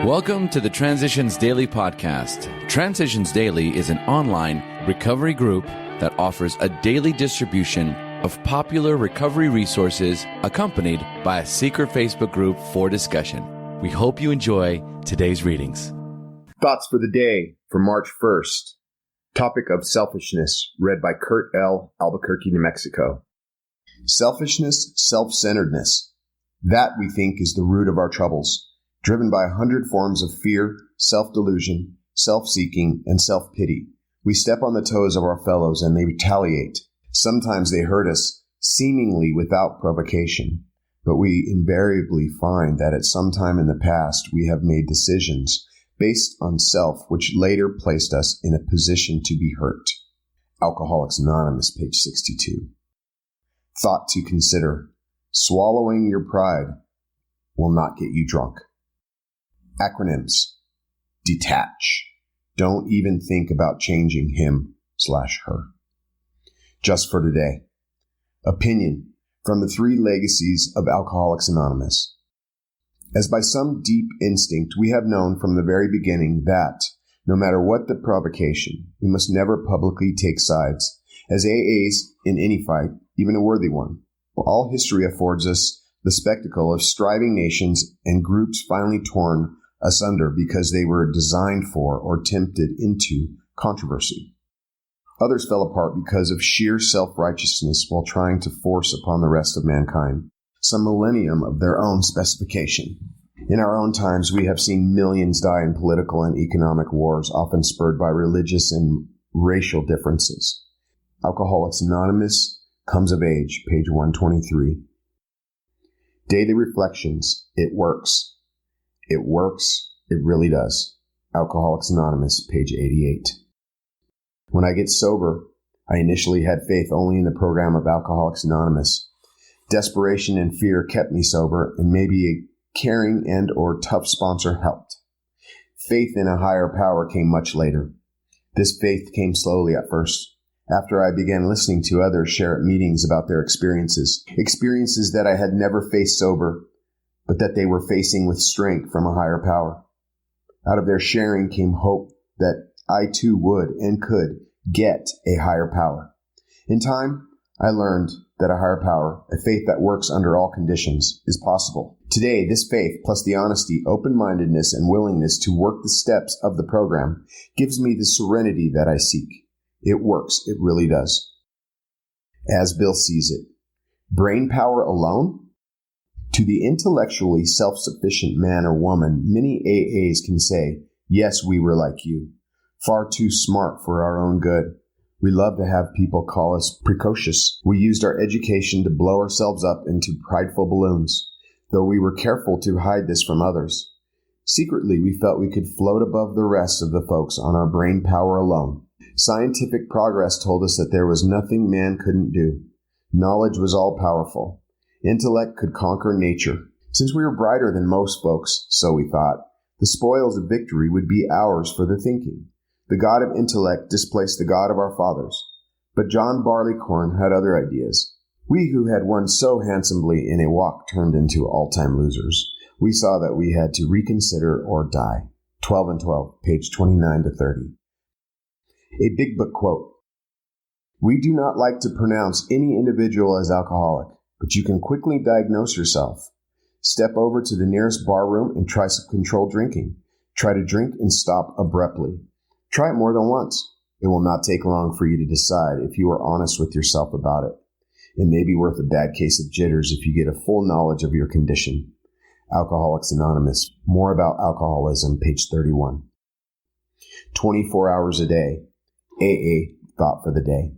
Welcome to the Transitions Daily podcast. Transitions Daily is an online recovery group that offers a daily distribution of popular recovery resources accompanied by a secret Facebook group for discussion. We hope you enjoy today's readings. Thoughts for the day for March 1st. Topic of selfishness, read by Kurt L. Albuquerque, New Mexico. Selfishness, self-centeredness. That, we think, is the root of our troubles. Driven by 100 forms of fear, self-delusion, self-seeking, and self-pity. We step on the toes of our fellows and they retaliate. Sometimes they hurt us, seemingly without provocation. But we invariably find that at some time in the past we have made decisions based on self which later placed us in a position to be hurt. Alcoholics Anonymous, page 62. Thought to consider. Swallowing your pride will not get you drunk. Acronyms. Detach. Don't even think about changing him/her. Just for today. Opinion from the 3 legacies of Alcoholics Anonymous. As by some deep instinct, we have known from the very beginning that, no matter what the provocation, we must never publicly take sides, as AAs in any fight, even a worthy one. All history affords us the spectacle of striving nations and groups finally torn asunder because they were designed for or tempted into controversy. Others fell apart because of sheer self-righteousness while trying to force upon the rest of mankind some millennium of their own specification. In our own times, we have seen millions die in political and economic wars, often spurred by religious and racial differences. Alcoholics Anonymous comes of age, page 123. Daily reflections. It works. It works. It really does. Alcoholics Anonymous, page 88. When I get sober, I initially had faith only in the program of Alcoholics Anonymous. Desperation and fear kept me sober, and maybe a caring and or tough sponsor helped. Faith in a higher power came much later. This faith came slowly at first, after I began listening to others share at meetings about their experiences that I had never faced sober, but that they were facing with strength from a higher power. Out of their sharing came hope that I too would and could get a higher power. In time, I learned that a higher power, a faith that works under all conditions, is possible. Today, this faith, plus the honesty, open-mindedness, and willingness to work the steps of the program, gives me the serenity that I seek. It works. It really does. As Bill sees it, brain power alone? To the intellectually self-sufficient man or woman, many AAs can say, yes, we were like you. Far too smart for our own good. We love to have people call us precocious. We used our education to blow ourselves up into prideful balloons, though we were careful to hide this from others. Secretly, we felt we could float above the rest of the folks on our brain power alone. Scientific progress told us that there was nothing man couldn't do. Knowledge was all powerful. Intellect could conquer nature. Since we were brighter than most folks, so we thought, the spoils of victory would be ours for the thinking. The God of intellect displaced the God of our fathers. But John Barleycorn had other ideas. We who had won so handsomely in a walk turned into all-time losers. We saw that we had to reconsider or die. 12 and 12, page 29 to 30. A Big Book quote. We do not like to pronounce any individual as alcoholic, but you can quickly diagnose yourself. Step over to the nearest bar room and try some controlled drinking. Try to drink and stop abruptly. Try it more than once. It will not take long for you to decide if you are honest with yourself about it. It may be worth a bad case of jitters if you get a full knowledge of your condition. Alcoholics Anonymous. More about alcoholism, page 31. 24 hours a day. AA thought for the day.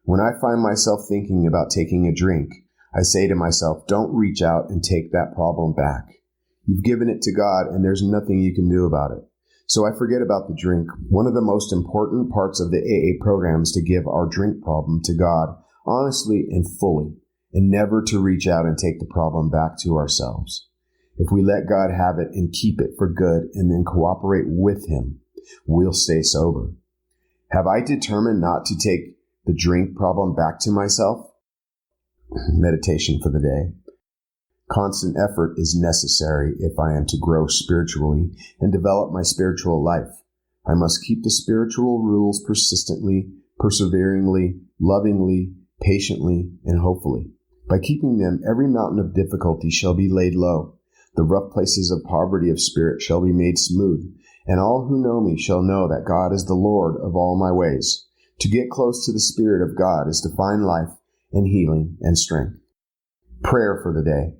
When I find myself thinking about taking a drink, I say to myself, don't reach out and take that problem back. You've given it to God and there's nothing you can do about it. So I forget about the drink. One of the most important parts of the AA program is to give our drink problem to God honestly and fully, and never to reach out and take the problem back to ourselves. If we let God have it and keep it for good and then cooperate with Him, we'll stay sober. Have I determined not to take the drink problem back to myself? Meditation for the day. Constant effort is necessary if I am to grow spiritually and develop my spiritual life. I must keep the spiritual rules persistently, perseveringly, lovingly, patiently, and hopefully. By keeping them, every mountain of difficulty shall be laid low. The rough places of poverty of spirit shall be made smooth, and all who know me shall know that God is the Lord of all my ways. To get close to the Spirit of God is to find life and healing and strength. Prayer for the day.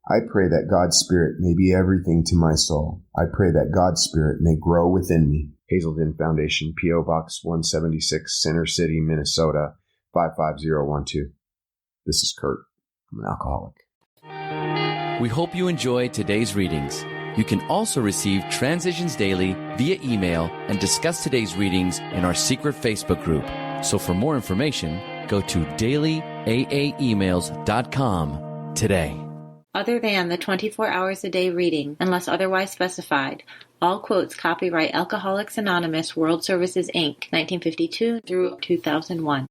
I pray that God's Spirit may be everything to my soul. I pray that God's Spirit may grow within me. Hazelden Foundation, P.O. Box 176, Center City, Minnesota, 55012. This is Kurt. I'm an alcoholic. We hope you enjoyed today's readings. You can also receive Transitions Daily via email and discuss today's readings in our secret Facebook group. So for more information, go to dailyaaemails.com today. Other than the 24 hours a day reading, unless otherwise specified, all quotes copyright Alcoholics Anonymous World Services, Inc., 1952 through 2001.